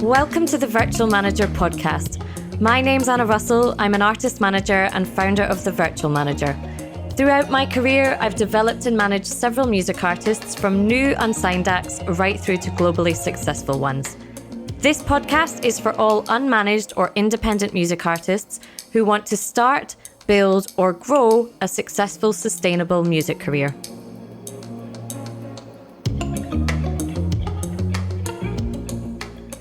Welcome to the Virtual Manager podcast. My name's Anna Russell. I'm an artist manager and founder of The Virtual Manager. Throughout my career, I've developed and managed several music artists from new unsigned acts right through to globally successful ones. This podcast is for all unmanaged or independent music artists who want to start, build, or grow a successful, sustainable music career.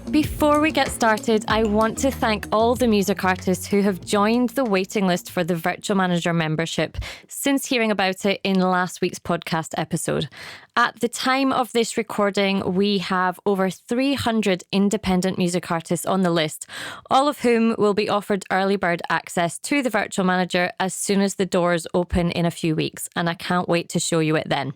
Before we get started, I want to thank all the music artists who have joined the waiting list for the Virtual Manager membership since hearing about it in last week's podcast episode. At the time of this recording, we have over 300 independent music artists on the list, all of whom will be offered early bird access to the Virtual Manager as soon as the doors open in a few weeks, and I can't wait to show you it then.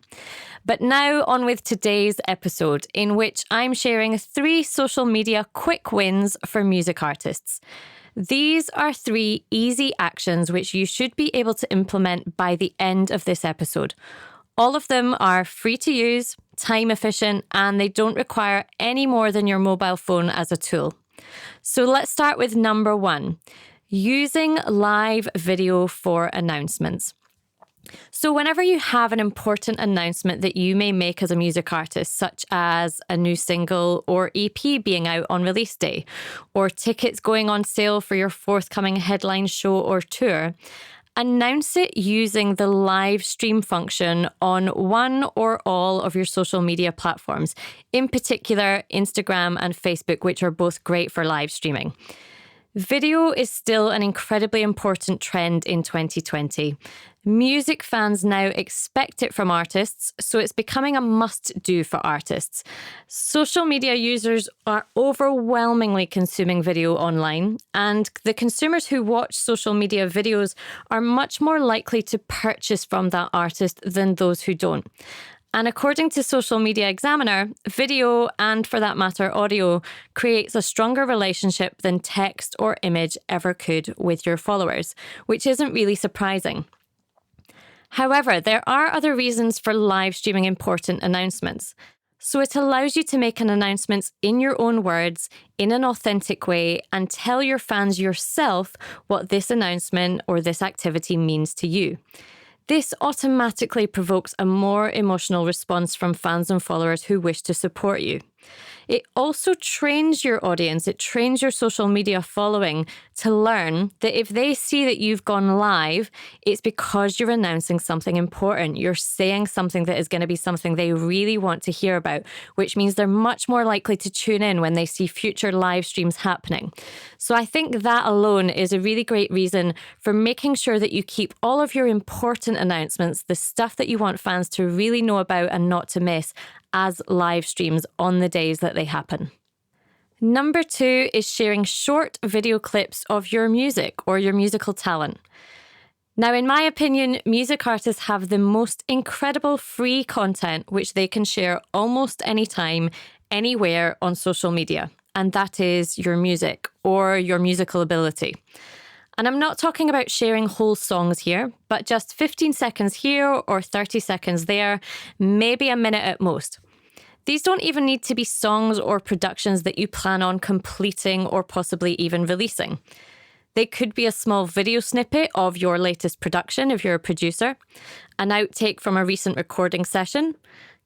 But now on with today's episode, in which I'm sharing 3 social media quick wins for music artists. These are 3 easy actions which you should be able to implement by the end of this episode. All of them are free to use, time efficient, and they don't require any more than your mobile phone as a tool. So let's start with number 1, using live video for announcements. So whenever you have an important announcement that you may make as a music artist, such as a new single or EP being out on release day, or tickets going on sale for your forthcoming headline show or tour, announce it using the live stream function on one or all of your social media platforms, in particular Instagram and Facebook, which are both great for live streaming. Video is still an incredibly important trend in 2020. Music fans now expect it from artists, so it's becoming a must-do for artists. Social media users are overwhelmingly consuming video online, and the consumers who watch social media videos are much more likely to purchase from that artist than those who don't. And according to Social Media Examiner, video, and for that matter, audio, creates a stronger relationship than text or image ever could with your followers, which isn't really surprising. However, there are other reasons for live streaming important announcements. So it allows you to make an announcement in your own words, in an authentic way, and tell your fans yourself what this announcement or this activity means to you. This automatically provokes a more emotional response from fans and followers who wish to support you. It also trains your audience, it trains your social media following to learn that if they see that you've gone live, it's because you're announcing something important. You're saying something that is going to be something they really want to hear about, which means they're much more likely to tune in when they see future live streams happening. So I think that alone is a really great reason for making sure that you keep all of your important announcements, the stuff that you want fans to really know about and not to miss, as live streams on the days that they happen. Number 2 is sharing short video clips of your music or your musical talent. Now, in my opinion, music artists have the most incredible free content which they can share almost anytime, anywhere on social media, and that is your music or your musical ability. And I'm not talking about sharing whole songs here, but just 15 seconds here or 30 seconds there, maybe a minute at most. These don't even need to be songs or productions that you plan on completing or possibly even releasing. They could be a small video snippet of your latest production if you're a producer, an outtake from a recent recording session,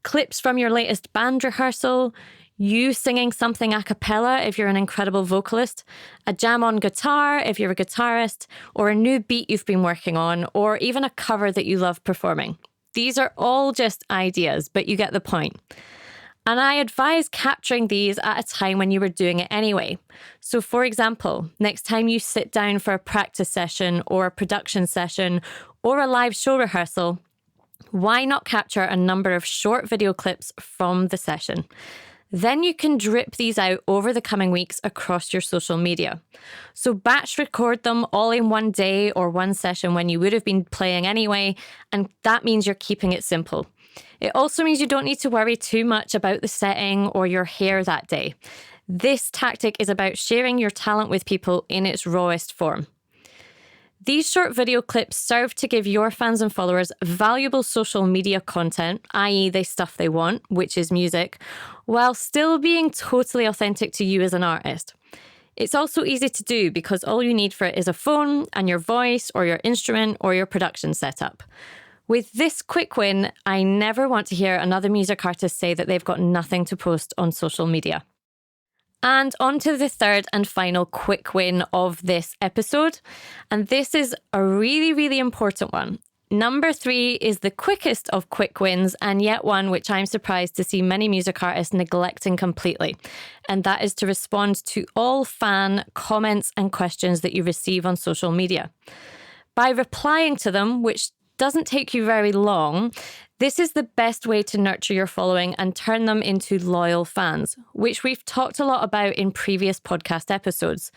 clips from your latest band rehearsal, you singing something a cappella if you're an incredible vocalist, a jam on guitar if you're a guitarist, or a new beat you've been working on, or even a cover that you love performing. These are all just ideas, but you get the point. And I advise capturing these at a time when you were doing it anyway. So for example, next time you sit down for a practice session or a production session or a live show rehearsal, why not capture a number of short video clips from the session? Then you can drip these out over the coming weeks across your social media. So batch record them all in one day or one session when you would have been playing anyway, and that means you're keeping it simple. It also means you don't need to worry too much about the setting or your hair that day. This tactic is about sharing your talent with people in its rawest form. These short video clips serve to give your fans and followers valuable social media content, i.e. the stuff they want, which is music, while still being totally authentic to you as an artist. It's also easy to do because all you need for it is a phone and your voice or your instrument or your production setup. With this quick win, I never want to hear another music artist say that they've got nothing to post on social media. And on to the third and final quick win of this episode. And this is a really, really important one. Number 3 is the quickest of quick wins, and yet one which I'm surprised to see many music artists neglecting completely. And that is to respond to all fan comments and questions that you receive on social media. By replying to them, which doesn't take you very long, this is the best way to nurture your following and turn them into loyal fans, which we've talked a lot about in previous podcast episodes.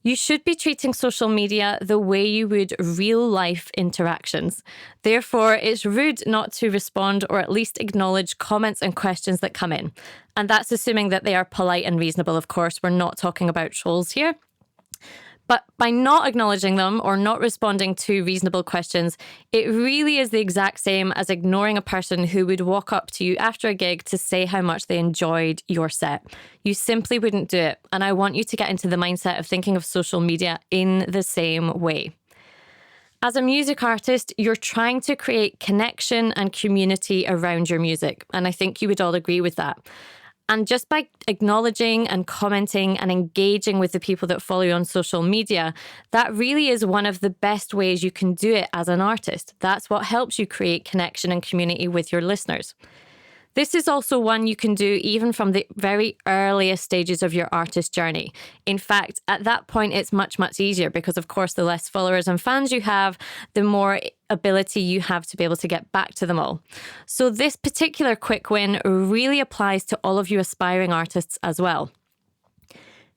You should be treating social media the way you would real-life interactions. Therefore, it's rude not to respond or at least acknowledge comments and questions that come in. And that's assuming that they are polite and reasonable, of course. We're not talking about trolls here. But by not acknowledging them or not responding to reasonable questions, it really is the exact same as ignoring a person who would walk up to you after a gig to say how much they enjoyed your set. You simply wouldn't do it. And I want you to get into the mindset of thinking of social media in the same way. As a music artist, you're trying to create connection and community around your music. And I think you would all agree with that. And just by acknowledging and commenting and engaging with the people that follow you on social media, that really is one of the best ways you can do it as an artist. That's what helps you create connection and community with your listeners. This is also one you can do even from the very earliest stages of your artist journey. In fact, at that point, it's much, much easier because, of course, the less followers and fans you have, the more ability you have to be able to get back to them all. So this particular quick win really applies to all of you aspiring artists as well.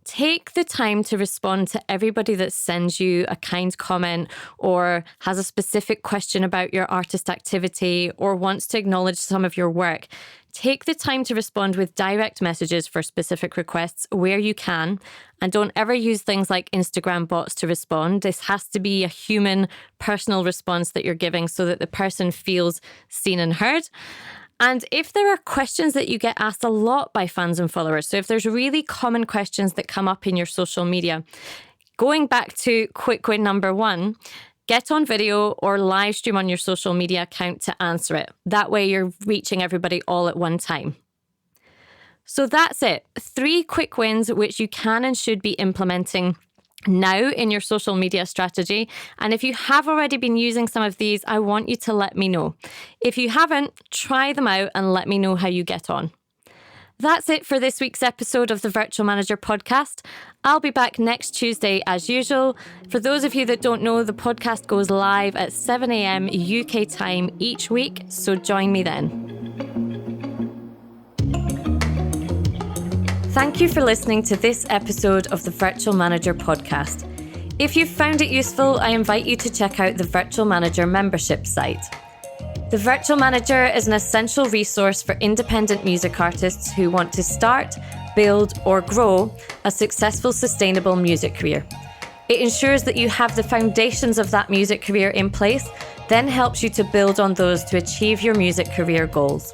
Take the time to respond to everybody that sends you a kind comment or has a specific question about your artist activity or wants to acknowledge some of your work. Take the time to respond with direct messages for specific requests where you can, and don't ever use things like Instagram bots to respond. This has to be a human, personal response that you're giving so that the person feels seen and heard. And if there are questions that you get asked a lot by fans and followers, so if there's really common questions that come up in your social media, going back to quick win number 1, get on video or live stream on your social media account to answer it. That way you're reaching everybody all at one time. So that's it. 3 quick wins which you can and should be implementing now in your social media strategy. And if you have already been using some of these, I want you to let me know. If you haven't, try them out and let me know how you get on. That's it for this week's episode of the Virtual Manager podcast. I'll be back next Tuesday as usual. For those of you that don't know, the podcast goes live at 7 a.m. UK time each week, so join me then. Thank you for listening to this episode of the Virtual Manager podcast. If you've found it useful, I invite you to check out the Virtual Manager membership site. The Virtual Manager is an essential resource for independent music artists who want to start, build, or grow a successful, sustainable music career. It ensures that you have the foundations of that music career in place, then helps you to build on those to achieve your music career goals.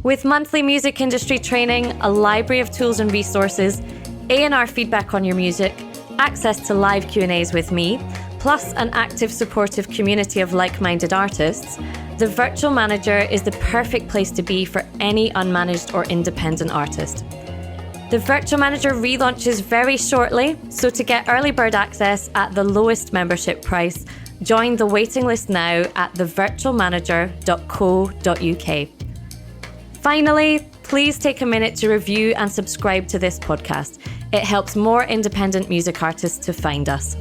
With monthly music industry training, a library of tools and resources, A&R feedback on your music, access to live Q&As with me, plus an active, supportive community of like-minded artists, the Virtual Manager is the perfect place to be for any unmanaged or independent artist. The Virtual Manager relaunches very shortly, so to get early bird access at the lowest membership price, join the waiting list now at thevirtualmanager.co.uk. Finally, please take a minute to review and subscribe to this podcast. It helps more independent music artists to find us.